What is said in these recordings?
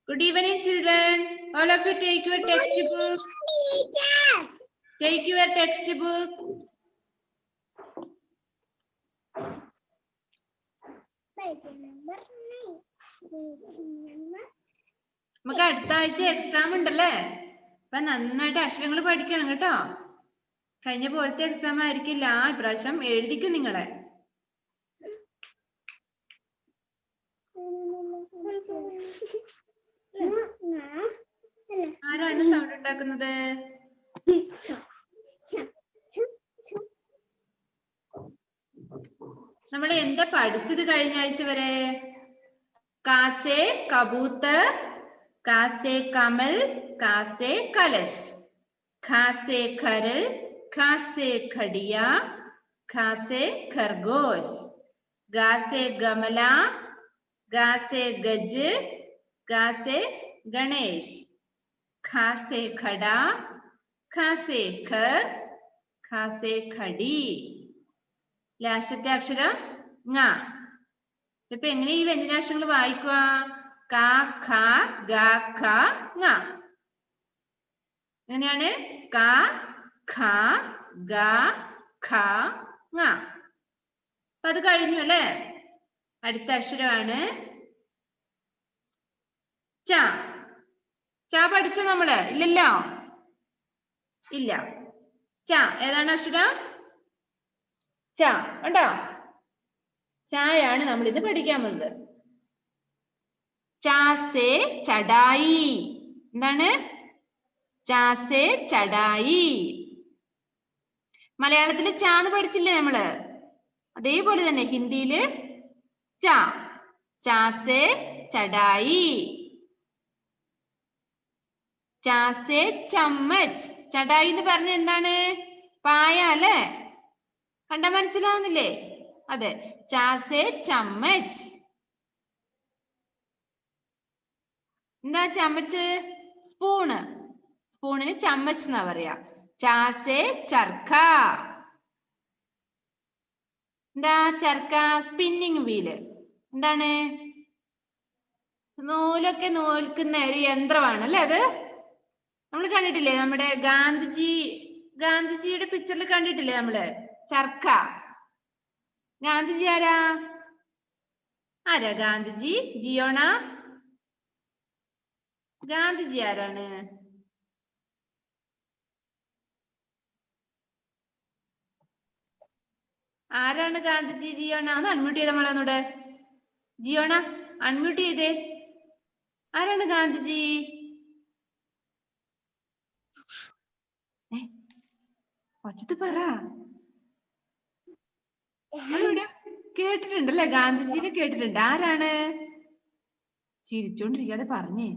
Good evening, children. All of you take your textbook. Take your textbook. നമുക്ക് അടുത്ത ആഴ്ച exam ഉണ്ടല്ലേ? അപ്പൊ നന്നായിട്ട് അക്ഷരങ്ങൾ പഠിക്കണം കേട്ടോ. കഴിഞ്ഞ പോലത്തെ എക്സാം ആയിരിക്കില്ല, ഇപ്രാവശ്യം എഴുതിക്കും നിങ്ങളെ. ആരാണ് സൗണ്ട് ഉണ്ടാക്കുന്നത്? നമ്മൾ എന്താ പഠിച്ചത് കഴിഞ്ഞ ആഴ്ച വരെ? കാസേ കബൂത്തർ, കാസേ കമൽ, കാസേ കലശ്, ഖാസേ ഖരൽ, ഖാസേ ഖടിയ, ഖാസേ ഖർഗോശ്, ഗാസേ ഗമല, ഗാസേ ഗജ്, ഗാസേ ഗണേശ്, ഖാസേ ഖട, ഖാസേ ഖർ, ഖാസേ ഖടി. ലാസ്റ്റത്തെ അക്ഷരം ങ. ഇപ്പൊ എങ്ങനെ ഈ വ്യഞ്ജനാക്ഷരങ്ങൾ വായിക്കുക? ക, ഖ, ഗ, ഖ, ങ. എങ്ങനെയാണ്? ക, ഖ, ഗ, ഖ, ങ. അപ്പൊ അത് കഴിഞ്ഞു അല്ലേ? അടുത്ത അക്ഷരമാണ് ച. ച പഠിച്ച നമ്മള്? ഇല്ലല്ലോ, ഇല്ല. ച ഏതാണ് അക്ഷരം? ച ഉണ്ടോ? ചായാണ് നമ്മൾ ഇത് പഠിക്കാൻ പോകുന്നത്. ചാസേ ചടായി. എന്താണ്? ചാസേ ചടായി. മലയാളത്തില് ചാന്ന് പഠിച്ചില്ലേ നമ്മള്? അതേപോലെ തന്നെ ഹിന്ദിയില് ച. ചാസേ ചടായി. ചാസേ ചമ്മച്ച്. ചടായി എന്ന് പറഞ്ഞ എന്താണ്? പായ അല്ലേ? കണ്ടാ മനസ്സിലാവുന്നില്ലേ? അതെ, ചാസേ ചമ്മച്ച്. എന്താ ചമ്മച്ച്? സ്പൂണ്. സ്പൂണിന് ചമ്മച്ച് എന്നാ പറയാ. ചാസേ ചർക്ക. എന്താ ചർക്ക? Spinning wheel. എന്താണ്? നൂലൊക്കെ നൂൽക്കുന്ന ഒരു യന്ത്രമാണ് അല്ലേ അത്? നമ്മൾ കണ്ടിട്ടില്ലേ? നമ്മുടെ ഗാന്ധിജിയുടെ പിക്ചറിൽ കണ്ടിട്ടില്ലേ നമ്മള്? ചർക്ക. ഗാന്ധിജി ആരാ? ആരാ ഗാന്ധിജി? ജിയോണ, ഗാന്ധിജി ആരാണ്? ആരാണ് ഗാന്ധിജി? ജിയോണ ഒന്ന് അൺമ്യൂട്ട് ചെയ്ത നമ്മളൊന്നൂടെ. ജിയോണ അൺമ്യൂട്ട് ചെയ്തേ. ആരാണ് ഗാന്ധിജി? ഒച്ചത്ത് പറ. കേട്ടിട്ടുണ്ടല്ലേ? ഗാന്ധിജിനെ കേട്ടിട്ടുണ്ട്. ആരാണ്? ചിരിച്ചോണ്ടിരിക്കാതെ പറഞ്ഞേ.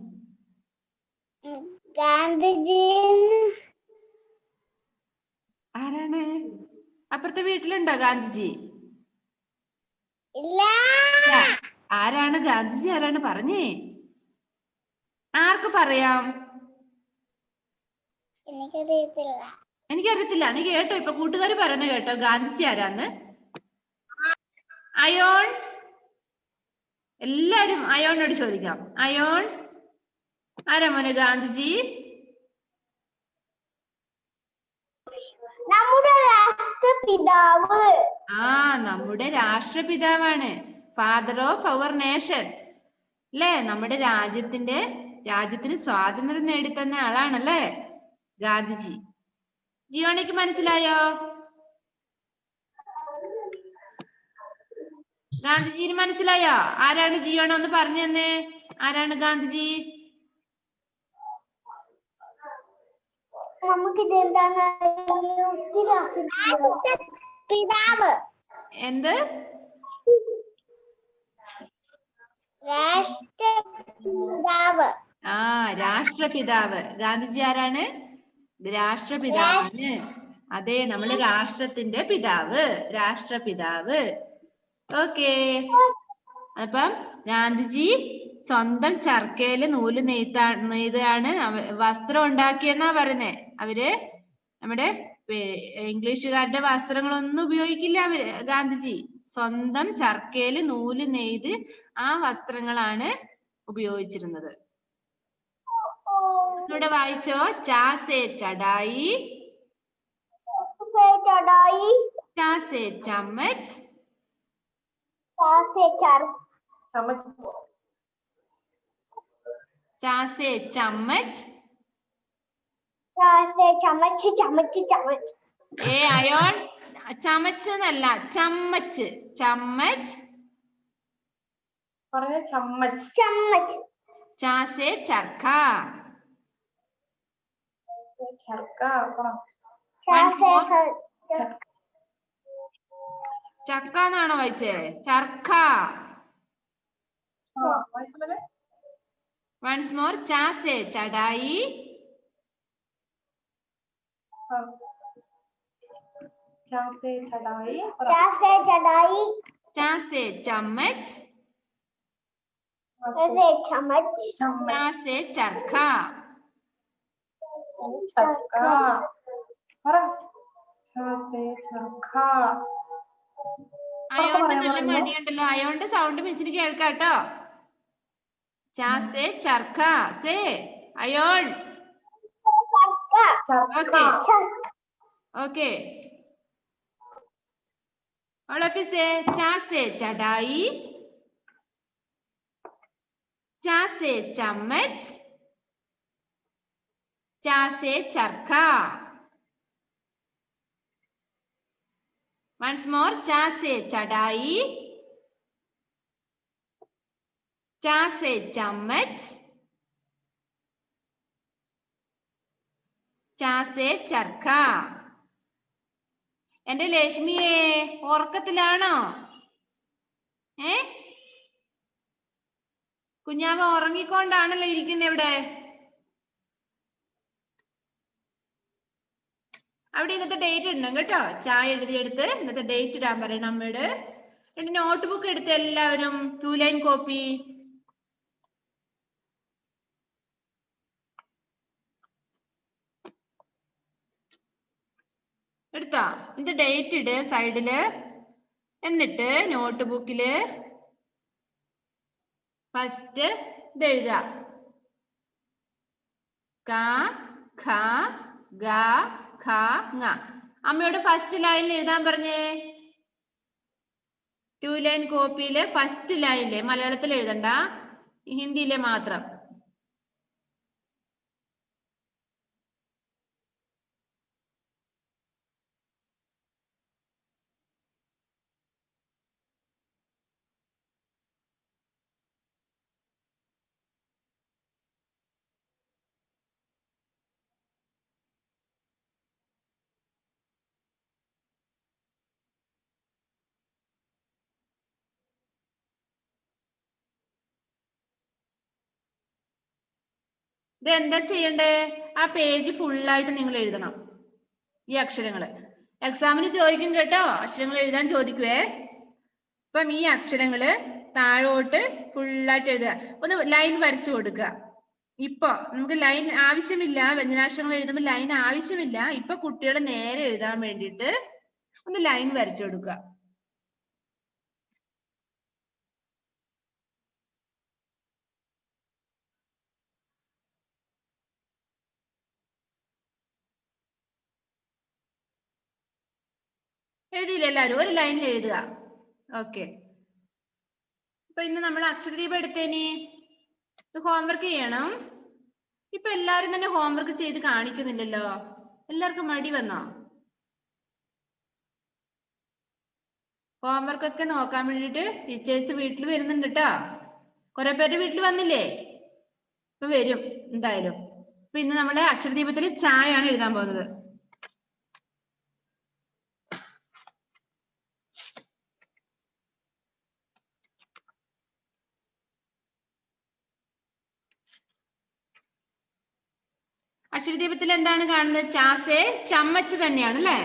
ഗാന്ധിജി ആരാണ്? അപ്പുറത്തെ വീട്ടിലുണ്ടോ ഗാന്ധിജി? ഇല്ല. ആരാണ് ഗാന്ധിജി? ആരാണ്? പറഞ്ഞേ. ആർക്ക് പറയാം? എനിക്കറിയത്തില്ല. എനിക്കറിയത്തില്ല. നീ കേട്ടോ? ഇപ്പൊ കൂട്ടുകാർ പറയുന്ന കേട്ടോ ഗാന്ധിജി ആരാന്ന്? അയോൺ. എല്ലാരും അയോണിനോട് ചോദിക്കാം. അയോൺ, ആരാ മോനെ ഗാന്ധിജി? നമ്മുടെ രാഷ്ട്രപിതാവ്. നമ്മുടെ രാഷ്ട്രപിതാവാണ്. ഫാദർ ഓഫ് അവർ നേഷൻ അല്ലേ? നമ്മുടെ രാജ്യത്തിന് സ്വാതന്ത്ര്യം നേടിത്തന്ന ആളാണല്ലേ ഗാന്ധിജി. ജിയോണിക്ക് മനസ്സിലായോ? ഗാന്ധിജിന് മനസ്സിലായോ? ആരാണ് ജിയോണ? ഒന്ന് പറഞ്ഞു തന്നെ. ആരാണ് ഗാന്ധിജി? പിതാവ്. എന്ത്? രാഷ്ട്രപിതാവ്. രാഷ്ട്രപിതാവ്. ഗാന്ധിജി ആരാണ്? രാഷ്ട്രപിതാവാണ്. അതെ, നമ്മള് രാഷ്ട്രത്തിന്റെ പിതാവ്, രാഷ്ട്രപിതാവ്. ഓക്കേ. അപ്പം ഗാന്ധിജി സ്വന്തം ചർക്കയില് നൂല് നെയ്താണ് വസ്ത്രം ഉണ്ടാക്കിയെന്നാ പറയുന്നേ. അവര് നമ്മുടെ ഇംഗ്ലീഷുകാരുടെ വസ്ത്രങ്ങളൊന്നും ഉപയോഗിക്കില്ല. ഗാന്ധിജി സ്വന്തം ചർക്കയില് നൂല് നെയ്ത് ആ വസ്ത്രങ്ങളാണ് ഉപയോഗിച്ചിരുന്നത്. ഇവിടെ വായിച്ചോ. ചാ സേ ചടായി, चढ़ाई, ചാ സേ ചമ്മച്ച്, से चार, ചാ സേ ചമ്മച്ച്, से चम्मच चम्मच चम्मच, അയോൺ ചമച്ച് എന്നല്ല, ചമ്മച്ച്. ചമ്മച്ച്. चम्मच चम्मच, ചാ സേ ചർക്ക. ചക്ക എന്നാണോ വായിച്ചേ? ചർക്ക. Once more. ചാ സേ ചടായി, से चढ़ाई, ചാ സേ ചമ്മച്ച്, से चम्मच, ചാ സേ ചർക്ക. അയോണ്ട് നല്ല മടിയുണ്ടല്ലോ. അയോണ്ട് സൗണ്ട് മിസ്സിന് കേൾക്കാട്ടോ. ചാ say charkha. Say ion. Okay okay. all of you say. ചാ സേ ചടായി, ചാ സേ ചമ്മച്ച്, ചാ സേ ചർക്ക. once more. ചാ സേ ചടായി, ചാ സേ ചമ്മച്ച്, ചാ സേ ചർക്ക. എന്റെ ലക്ഷ്മിയെ ഉറക്കത്തിലാണോ? കുഞ്ഞാവ ഉറങ്ങിക്കൊണ്ടാണല്ലോ ഇരിക്കുന്നത് ഇവിടെ. അവിടെ ഇന്നത്തെ ഡേറ്റ് ഉണ്ടോ കേട്ടോ. ചായ എഴുതിയെടുത്ത് ഇന്നത്തെ ഡേറ്റ് ഇടാൻ പറയണം അമ്മയോട്. രണ്ട് നോട്ട് ബുക്ക് എടുത്ത് എല്ലാവരും 2 ലൈൻ കോപ്പി. എടുത്തോ? ഇത് ഡേറ്റ് ഇട് സൈഡില്. എന്നിട്ട് നോട്ട് ബുക്കില് ഫസ്റ്റ് ഇത് എഴുതുക. ക ഖ ഗ ഖ ങ. അമ്മയോട് ഫസ്റ്റ് ലൈനിൽ എഴുതാൻ പറഞ്ഞേ. 2 ലൈൻ കോപ്പിയിലെ ഫസ്റ്റ് ലൈനിലെ മലയാളത്തിൽ എഴുതണ്ട, ഹിന്ദിയിലെ മാത്രം. ഇത് എന്താ ചെയ്യണ്ടേ? ആ പേജ് ഫുള്ളായിട്ട് നിങ്ങൾ എഴുതണം ഈ അക്ഷരങ്ങള്. എക്സാമിന് ചോദിക്കും കേട്ടോ, അക്ഷരങ്ങൾ എഴുതാൻ ചോദിക്കുവേ. അപ്പം ഈ അക്ഷരങ്ങള് താഴോട്ട് ഫുള്ളായിട്ട് എഴുതുക. ഒന്ന് ലൈൻ വരച്ചു കൊടുക്കുക. ഇപ്പൊ നമുക്ക് ലൈൻ ആവശ്യമില്ല, വ്യഞ്ജനാക്ഷരങ്ങൾ എഴുതുമ്പോൾ ലൈൻ ആവശ്യമില്ല. ഇപ്പൊ കുട്ടികൾ നേരെ എഴുതാൻ വേണ്ടിയിട്ട് ഒന്ന് ലൈൻ വരച്ചു കൊടുക്കുക. എഴുതിയില്ല എല്ലാവരും? ഒരു ലൈനിൽ എഴുതുക. ഓക്കെ. അപ്പൊ ഇന്ന് നമ്മൾ അക്ഷരദീപം എടുത്തേനി. ഇത് ഹോംവർക്ക് ചെയ്യണം. ഇപ്പൊ എല്ലാരും തന്നെ ഹോംവർക്ക് ചെയ്ത് കാണിക്കുന്നില്ലല്ലോ. എല്ലാവർക്കും മടി വന്നോ? ഹോംവർക്ക് ഒക്കെ നോക്കാൻ വേണ്ടിട്ട് ടീച്ചേഴ്സ് വീട്ടിൽ വരുന്നുണ്ട് കേട്ടോ. കുറെ പേരുടെ വീട്ടിൽ വന്നില്ലേ? ഇപ്പൊ വരും എന്തായാലും. അപ്പൊ ഇന്ന് നമ്മള് അക്ഷരദീപത്തിൽ ചായയാണ് എഴുതാൻ പോകുന്നത്. അക്ഷരദീപത്തിൽ എന്താണ് കാണുന്നത്? ചാസേ ചമ്മച്ച് തന്നെയാണ് അല്ലെ?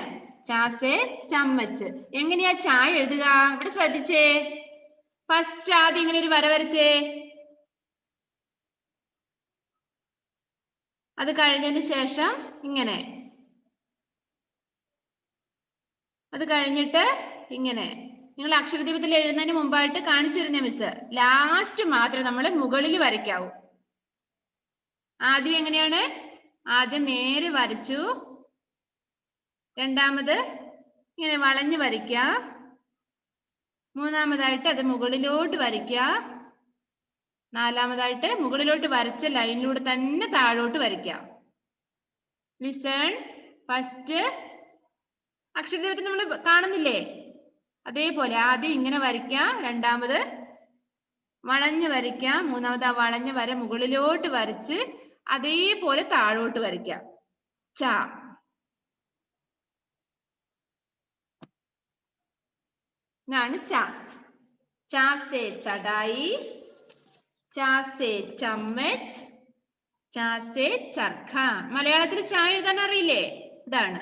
ചാസേ ചമ്മച്ച്. എങ്ങനെയാ ചായ എഴുതുക? ഇവിടെ ശ്രദ്ധിച്ചേ. ഫസ്റ്റ് ആദ്യം ഇങ്ങനെ ഒരു വര വരച്ചേ. അത് കഴിഞ്ഞതിന് ശേഷം ഇങ്ങനെ. അത് കഴിഞ്ഞിട്ട് ഇങ്ങനെ. നിങ്ങൾ അക്ഷരദീപത്തിൽ എഴുതുന്നതിന് മുമ്പായിട്ട് കാണിച്ചിരുന്ന മിസ് ലാസ്റ്റ് മാത്രമേ നമ്മൾ മുകളിൽ വരയ്ക്കാവൂ. ആദ്യം എങ്ങനെയാണ്? ആദ്യം നേരെ വരച്ചു, രണ്ടാമത് ഇങ്ങനെ വളഞ്ഞു വരയ്ക്കുക, മൂന്നാമതായിട്ട് അത് മുകളിലോട്ട് വരയ്ക്കുക, നാലാമതായിട്ട് മുകളിലോട്ട് വരച്ച ലൈനിലൂടെ തന്നെ താഴോട്ട് വരയ്ക്കുക. ലിസൺ. ഫസ്റ്റ് അക്ഷരദീപത്തിൽ നമ്മൾ കാണുന്നില്ലേ? അതേപോലെ ആദ്യം ഇങ്ങനെ വരയ്ക്കുക, രണ്ടാമത് വളഞ്ഞു വരയ്ക്കുക, മൂന്നാമത് ആ വളഞ്ഞ വര മുകളിലോട്ട് വരച്ച് അതേപോലെ താഴോട്ട് വരയ്ക്കുക. ച. ഇതാണ് ച. ച സേ ചടായി, ച സേ ചമ്മച്ച്, ച സേ ചർഖ. മലയാളത്തിൽ ച എഴുതാൻ അറിയില്ലേ? ഇതാണ്.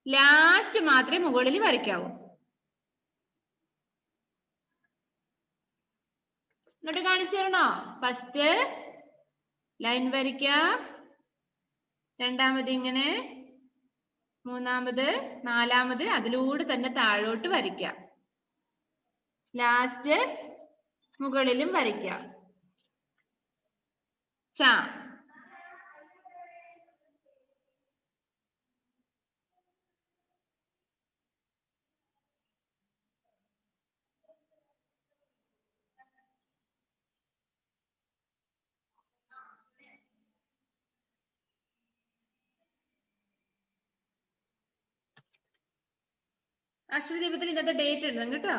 ലാസ്റ്റ് മാത്രമേ മുകളിൽ വരയ്ക്കാവൂ. എന്നിട്ട് കാണിച്ചു തരണോ? ഫസ്റ്റ് ലൈൻ വരയ്ക്കുക, രണ്ടാമത് ഇങ്ങനെ, മൂന്നാമത്, നാലാമത് അതിലൂടെ തന്നെ താഴോട്ട് വരയ്ക്കുക, ലാസ്റ്റ് മുകളിലും വരയ്ക്കുക. ച. അക്ഷരദീപത്തിൽ ഇന്നത്തെ ഡേറ്റ് എഴുതണം കേട്ടോ.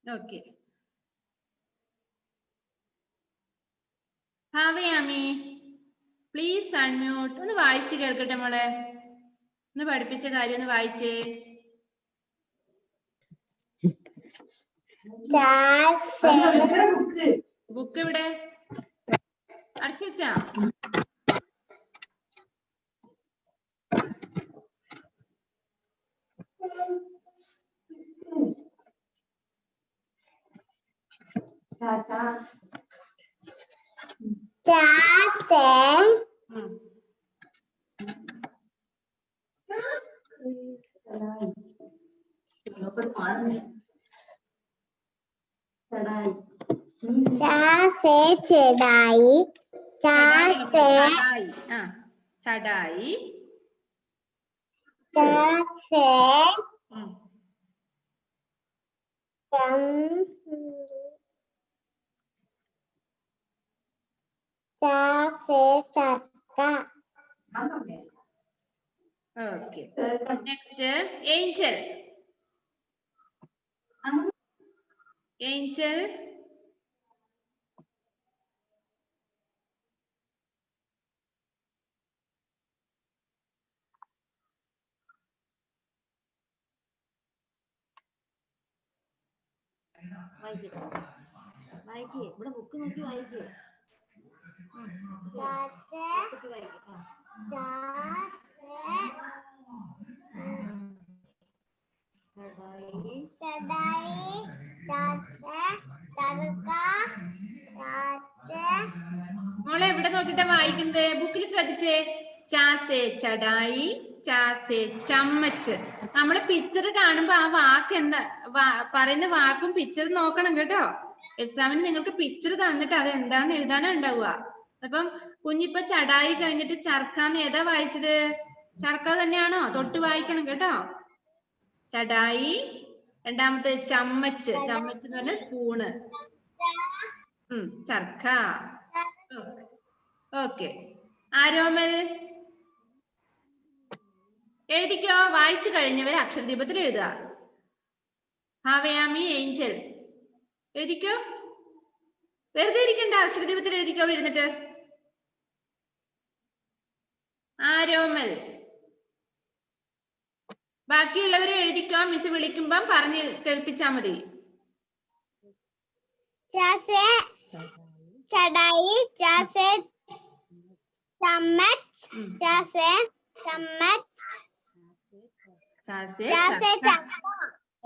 ഓക്കെ. Bhavayami please unmute. ഒന്ന് വായിച്ച് കേൾക്കട്ടെ മോളെ. ഒന്ന് പഠിപ്പിച്ച കാര്യം ഒന്ന് വായിച്ചേ. ബുക്ക് ഇവിടെ അടച്ചു വെച്ചാ? चढ़ाई, ചടായി, ഓക്കെ. Next Angel. ഏഞ്ചൽ വായിക്കേ. ഇവിടെ ബുക്ക് നോക്കി വായിക്കേ. മോളെ എവിടെ നോക്കിട്ടാ വായിക്കുന്നത്? ബുക്കിൽ ശ്രദ്ധിച്ചേ. ചാസേ ചടായി, ചാസേ ചമ്മച്ച്. നമ്മള് പിക്ചർ കാണുമ്പോ ആ വാക്ക് എന്താ പറയുന്ന വാക്കും പിക്ചറും നോക്കണം കേട്ടോ. എക്സാമിന് നിങ്ങൾക്ക് പിക്ചർ തന്നിട്ട് അത് എന്താന്ന് എഴുതാനാ ഉണ്ടാവുക. അപ്പം കുഞ്ഞിപ്പോ ചടായി കഴിഞ്ഞിട്ട് ചർക്കാന്ന് ഏതാ വായിച്ചത്? ചർക്ക തന്നെയാണോ? തൊട്ട് വായിക്കണം കേട്ടോ. ചടായി, രണ്ടാമത്തെ ചമ്മച്ച്. ചമ്മച്ച് എന്ന് പറഞ്ഞ സ്പൂണ്. ചർക്ക. ഓക്കെ. ആരോമൽ എഴുതിക്കോ. വായിച്ചു കഴിഞ്ഞവരെ അക്ഷരദീപത്തിൽ എഴുതുക. ഭാവയാമി, ഏഞ്ചൽ എഴുതിക്കോ. വെറുതെ ഇരിക്കണ്ട, അക്ഷരദീപത്തിൽ എഴുതിക്കോ എഴുന്നിട്ട്. ആരോമൽ ബാക്കിയുള്ളവരെ എഴുതിക്കോ. മിസ് വിളിക്കുമ്പം പറഞ്ഞ് കേൾപ്പിച്ചാ മതി. चढ़ाई, चासे चम्मच, चासे चम्मच, चासे चक्का.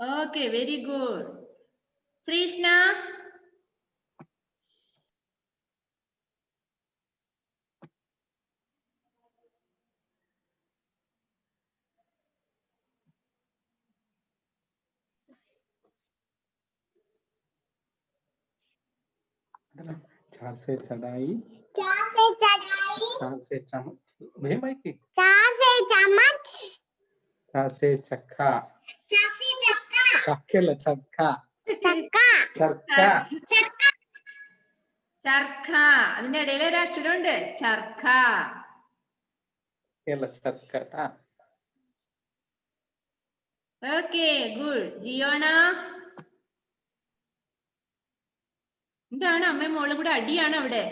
Okay, very good. श्रीष्णा चार से चढ़ाई, चार से चढ़ाई, चार से चम्मच, मेरे भाई की चार से चम्मच, चार से चक्का, चार से चक्का, चक्के ल चक्का, चक्का, चक्का, चक्का, ചർക്ക. അതിന്റെ ഇടയിൽ ഒരു അക്ഷരമുണ്ട്, ചർക്ക. ये ल चक्का. Okay good. ജിയോണ എന്താണ് അമ്മയും മോളും കൂടെ അടിയാണ് അവിടെ?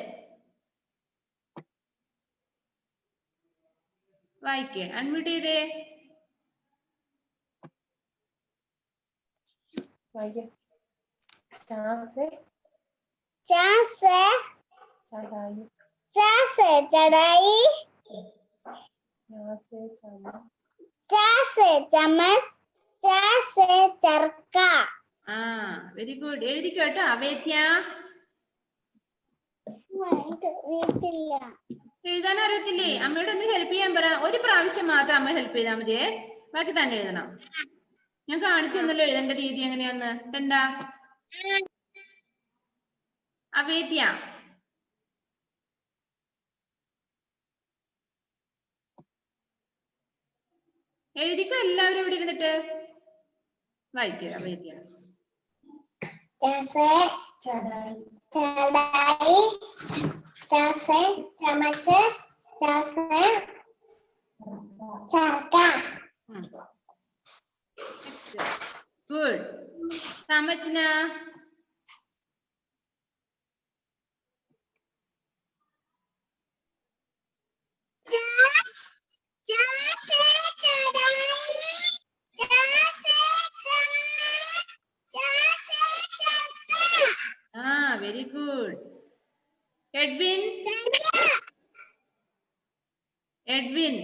വായിക്കേ, അൺമ്യൂട്ട് ചെയ്തേ. चार से चढ़ाई, चार से चढ़ाई, चार से चम्मच, चार से चरखा. ആ വെരി ഗുഡ്. എഴുതിക്കോ കേട്ടോ. അവേദ്യ എഴുതാൻ അറിയത്തില്ലേ? അമ്മയോട് ഒന്ന് ഹെൽപ്പ് ചെയ്യാൻ പറ. ഒരു പ്രാവശ്യം മാത്രം അമ്മ ഹെൽപ്പ് ചെയ്താൽ മതിയേ, ബാക്കി തന്നെ എഴുതണം. ഞാൻ കാണിച്ചു തന്നല്ലോ എഴുതേണ്ട രീതി എങ്ങനെയാന്ന്. എന്താ അവേദ്യ? എഴുതിക്കോ എല്ലാവരും ഇവിടെ ഇരുന്നിട്ട്. വായിക്കുക അവേദ്യ. जैसे चढ़ाई, जैसे चम्मच, जैसे चरखा. ഗുഡ്. സമജ്ന ആ വെരി ഗുഡ്. എഡ്വിൻ, എഡ്വിൻ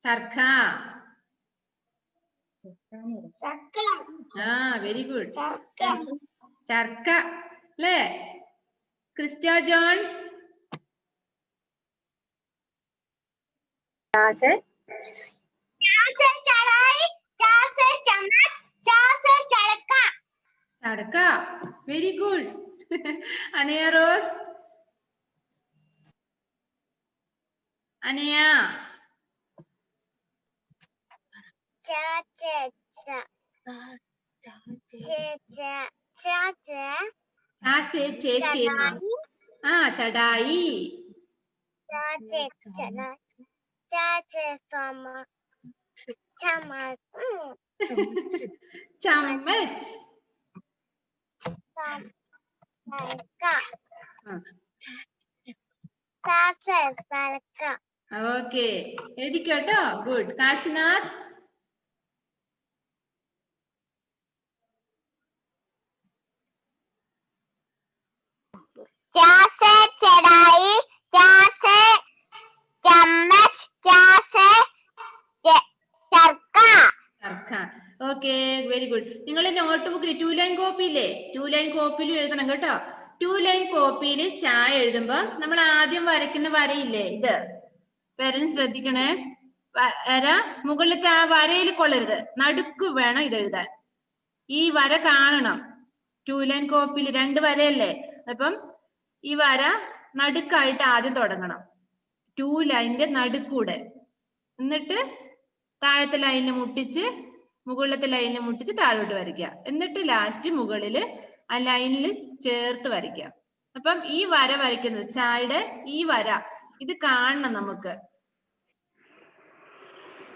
ചർക്ക. ആ വെരി ഗുഡ്. ചർക്ക അല്ലേ? ക്രിസ്റ്റോ ജോൺ? ചടക്ക. Very good. അനയ റോസ്? അനയ? ആ ചടായി. ചമ്മച്ച്. ഓക്കെ എഴുതിക്കോട്ടോ. ഗുഡ്. കാശിനാഥ്? जैसे चढ़ाई, जैसे चम्मच, जैसे चरखा. ചർക്ക. Okay very good. നിങ്ങൾ നോട്ട് ബുക്കിൽ 2 ലൈൻ കോപ്പി ഇല്ലേ? 2 ലൈൻ കോപ്പിയിൽ എഴുതണം കേട്ടോ. 2 ലൈൻ കോപ്പിയിൽ ചായ എഴുതുമ്പോ നമ്മൾ ആദ്യം വരയ്ക്കുന്ന വരയില്ലേ, ഇത് പേരൻസ് ശ്രദ്ധിക്കണേ. വര മുകളിലത്തെ ആ വരയിൽ കൊള്ളരുത്, നടുക്ക് വേണം ഇത് എഴുതാൻ. ഈ വര കാണണം. 2 ലൈൻ കോപ്പിയിൽ 2 വരയല്ലേ, അപ്പം ഈ വര നടുക്കായിട്ട് ആദ്യം തുടങ്ങണം. 2 ലൈനിന്റെ നടുക്കൂടെ, എന്നിട്ട് താഴത്തെ ലൈനിൽ മുട്ടിച്ച് മുകളിലത്തെ ലൈനിൽ മുട്ടിച്ച് താഴോട്ട് വരയ്ക്കുക. എന്നിട്ട് ലാസ്റ്റ് മുകളില് ആ ലൈനിൽ ചേർത്ത് വരയ്ക്കുക. അപ്പം ഈ വര വരയ്ക്കുന്നത്, ചായയുടെ ഈ വര ഇത് കാണണം നമുക്ക്.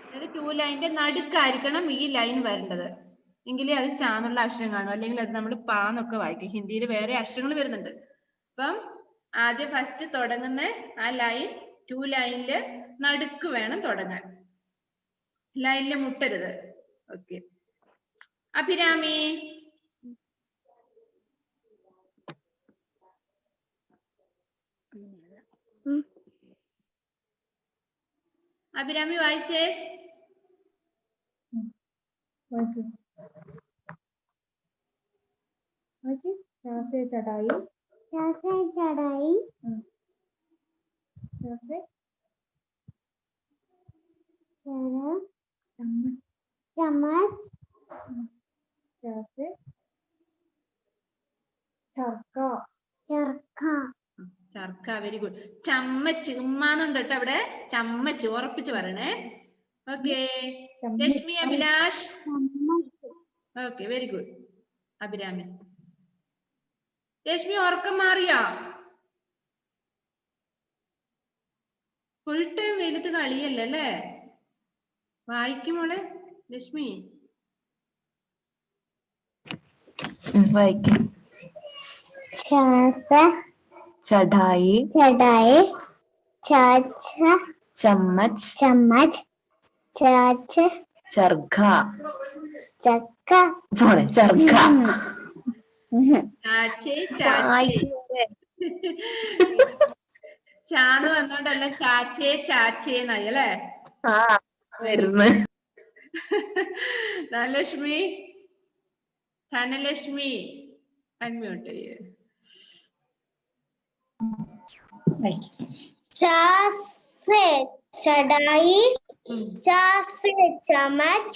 അതായത് 2 ലൈനിന്റെ നടുക്കായിരിക്കണം ഈ ലൈൻ വരേണ്ടത്, എങ്കിലേ അത് ചാന്നുള്ള അക്ഷരം കാണും. അല്ലെങ്കിൽ അത് നമ്മൾ പാന്നൊക്കെ വായിക്കും. ഹിന്ദിയിൽ വേറെ അക്ഷരങ്ങൾ വരുന്നുണ്ട്. അപ്പം ആദ്യം ഫസ്റ്റ് തുടങ്ങുന്ന ആ ലൈൻ 2 ലൈനില് നടുക്ക് വേണം തുടങ്ങാൻ, ലൈനില് മുട്ടരുത്. ഓക്കെ. അഭിരാമി? അഭിരാമി വായിച്ചേ. से चढ़ाई चासे चढ़ाई से चढ़ा चम्मच से ചർക്ക चरखा ചർക്ക വെരി ഗുഡ് ചമ്മച്ച് ഉമ്മാന്നുണ്ട് കേട്ടോ അവിടെ ചമ്മച്ച് ഉറപ്പിച്ച് പറയണേ okay Rashmi Abhilash okay very good Abhirami Rashmi ഉറക്കം മാറിയോ ഫുൾ ടൈം വെയിലത്ത് കളിയല്ലേ അല്ലേ വായിക്കും മോളെ രശ്മി वाइकिंग चासे चढ़ाई चढ़ाई चाचा चम्मच चम्मच चाच चरखा चक्का बोले चरखा ചാച്ചേ ചാച്ചേ ചാന്ന് വന്നോണ്ടല്ല ചാച്ചേ ചാച്ചേന്നായി അല്ലേ हाँ വരുന്നു ധനലക്ഷ്മി ധനലക്ഷ്മി അൺമ്യൂട്ട് ചെയ്യ് चा से चढ़ाई चा से चम्मच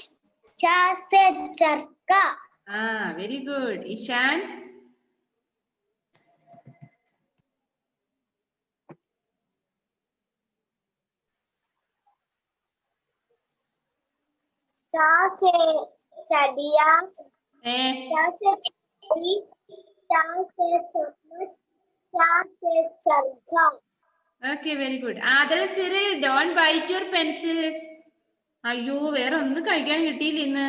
चा से चरखा ആ വെരി ഗുഡ് ഇഷാൻ चा से चढ़िया ഏ चा से चढ़ी चा से चम्मच चा से चरखा ഓക്കെ വെരി ഗുഡ് ആദർ Cyril don't bite your pencil അയ്യോ വേറെ ഒന്നും കഴിക്കാൻ കിട്ടിയില്ല ഇന്ന്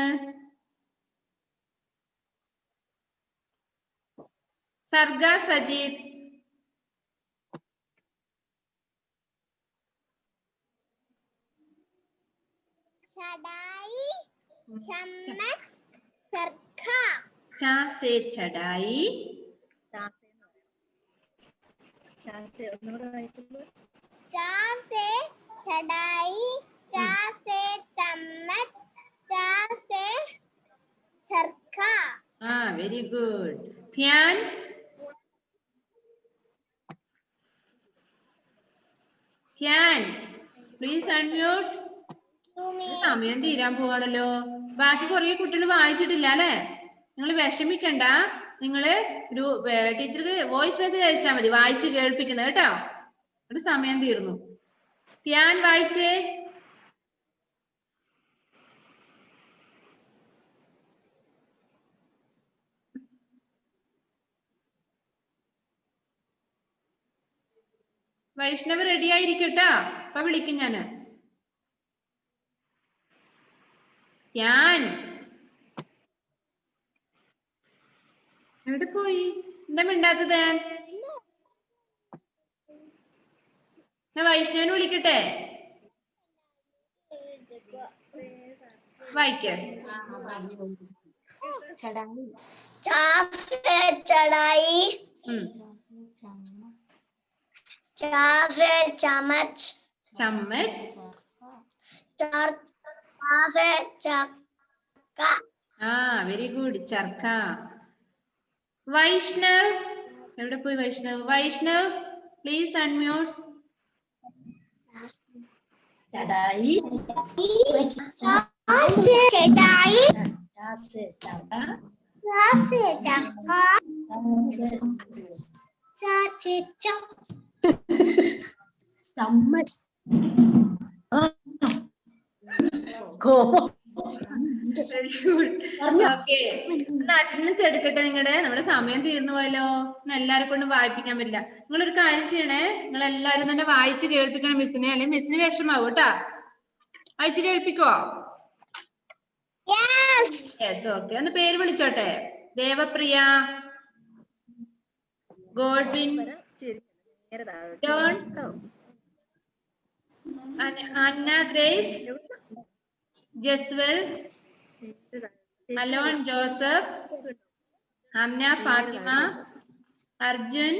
സർഗ സജീദ് चढ़ाई चम्मच चरखा चा से चढ़ाई चा से चढ़ाई चा से चम्मच चा से चरखा ആ very good Dhyan Dhyan please unmute സമയം തീരാൻ പോവാണല്ലോ ബാക്കി കുറെ കുട്ടികൾ വായിച്ചിട്ടില്ല അല്ലെ നിങ്ങൾ വിഷമിക്കണ്ട നിങ്ങള് ടീച്ചർക്ക് വോയിസ് മെസ്സേജ് അയച്ചാൽ മതി വായിച്ച് കേൾപ്പിക്കുന്നത് കേട്ടോ ഒരു സമയം തീർന്നു ധ്യാൻ വായിച്ചേ വൈഷ്ണവ് റെഡി ആയിരിക്കട്ടാ അപ്പൊ വിളിക്കും ഞാന് ഞാൻ എവിടെ പോയി എന്താ മിണ്ടാത്തത് ഞാൻ വൈഷ്ണവിനെ വിളിക്കട്ടെ വായിക്ക चा से चढ़ाई चा से चम्मच ചമ്മച്ച് चा से चक्का ആ വെരി ഗുഡ് ചർക്ക വൈഷ്ണവ് എവിടെ പോയി വൈഷ്ണവ് വൈഷ്ണവ് പ്ലീസ് അൺമ്യൂട്ട് चढ़ाई चा से चढ़ाई चा से चढ़ा चा से चक्का चा से चम्मच को വെരി ഗുഡ് ഓക്കെ ഒന്ന് അറ്റൻഡൻസ് എടുക്കട്ടെ നമ്മുടെ സമയം തീർന്നു പോയല്ലോ ഒന്ന് എല്ലാരെ കൊണ്ടും വായിപ്പിക്കാൻ പറ്റില്ല നിങ്ങളൊരു കാര്യം ചെയ്യണേ നിങ്ങൾ എല്ലാരും തന്നെ വായിച്ച് കേൾപ്പിക്കണം മിസ്സിനെ അല്ലെങ്കിൽ മിസ്സിന് വിഷമാവും കേട്ടാ വായിച്ച് കേൾപ്പിക്കോ യെസ് ഓക്കെ ഒന്ന് പേര് വിളിച്ചോട്ടെ ദേവപ്രിയ ഗോഡ്വിൻ ജോൺ അന്ന ഗ്രേസ് ജസ്വൽ അലോൺ ജോസഫ് ഹംന ഫാത്തിമ അർജുൻ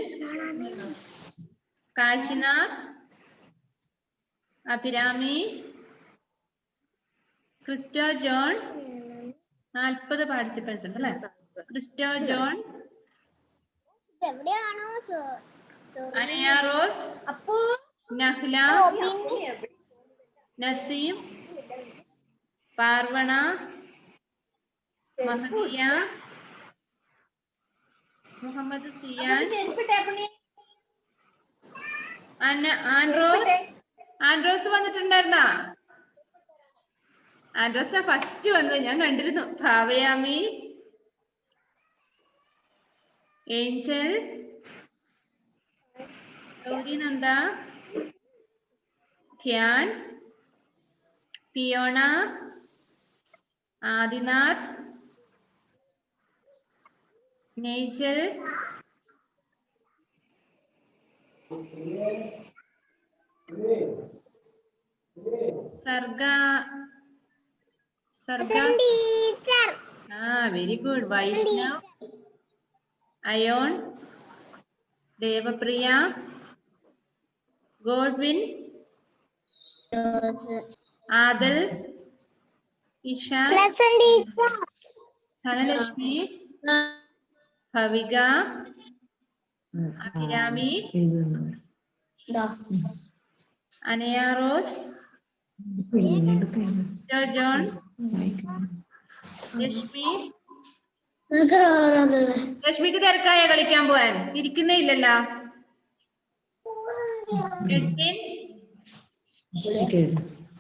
കാശിനാഥ് അഭിരാമി ക്രിസ്റ്റോ ജോൺ 40 പാർട്ടിസിപ്പൻസ് ഉണ്ട് അല്ലേ? ക്രിസ്റ്റോ ജോൺ, എവിടെയാണോ അനയ റോസ്, നഹ്ല, നസീം, പാർവണ, മഹദിയ, മുഹമ്മദ് സിയാൻ, ആൻഡ്രോസ് വന്നിട്ടുണ്ടായിരുന്നാ? ആൻഡ്രോസ് ഫസ്റ്റ് വന്നത് ഞാൻ കണ്ടിരുന്നു. Bhavayami, Angel, Gaurinanda, Dhyan, Fiona, Adinath, Nejal, Sarga, teacher very good. Vaishnav, Ayon, Devapriya, Godwin, Adal, Isha, teacher Dhanalakshmi, Bhavika, Abhirami, Anaya Rose, John, Rashmi. രശ്മിക്ക് തിരക്കായ കളിക്കാൻ പോവാൻ? ഇരിക്കുന്നേ ഇല്ലല്ലോ. എഡ്വിൻ,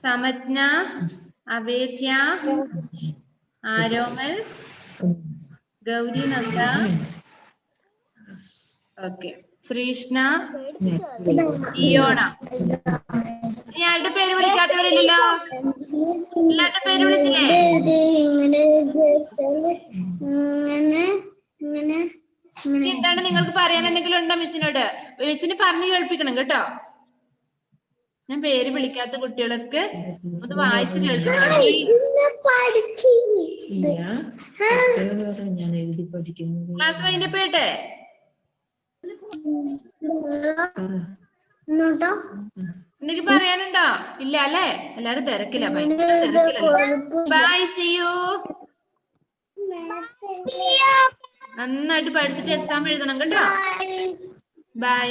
സമജ്ഞ, അവേദ്യ, ആരോമൽ, ഗൗരി നന്ദ, ഓക്കെ, ശ്രീഷ്ണ, ഇയോണ. ഇയാളുടെ പേര് വിളിക്കാത്തവരില്ലല്ലോ. എല്ലാവരുടെ പേര് വിളിച്ചില്ലേ? ഇനി എന്താണ് നിങ്ങൾക്ക് പറയാൻ എന്തെങ്കിലും ഉണ്ടോ മിസ്സിനോട്? മിസ്സിന് പറഞ്ഞു കേൾപ്പിക്കണം കേട്ടോ. ഞാൻ പേര് വിളിക്കാത്ത കുട്ടികളൊക്കെ ഒന്ന് വായിച്ചു കേൾപ്പിക്കണം. ക്ലാസ് വൈൻഡ് അപ്പ് ചെയ്യട്ടെ? എന്തെങ്കിലും പറയാനുണ്ടോ? ഇല്ല അല്ലേ? എല്ലാരും തിരക്കില്ല. Bye, see you. നന്നായിട്ട് പഠിച്ചിട്ട് എക്സാം എഴുതണം കേട്ടോ. ബൈ.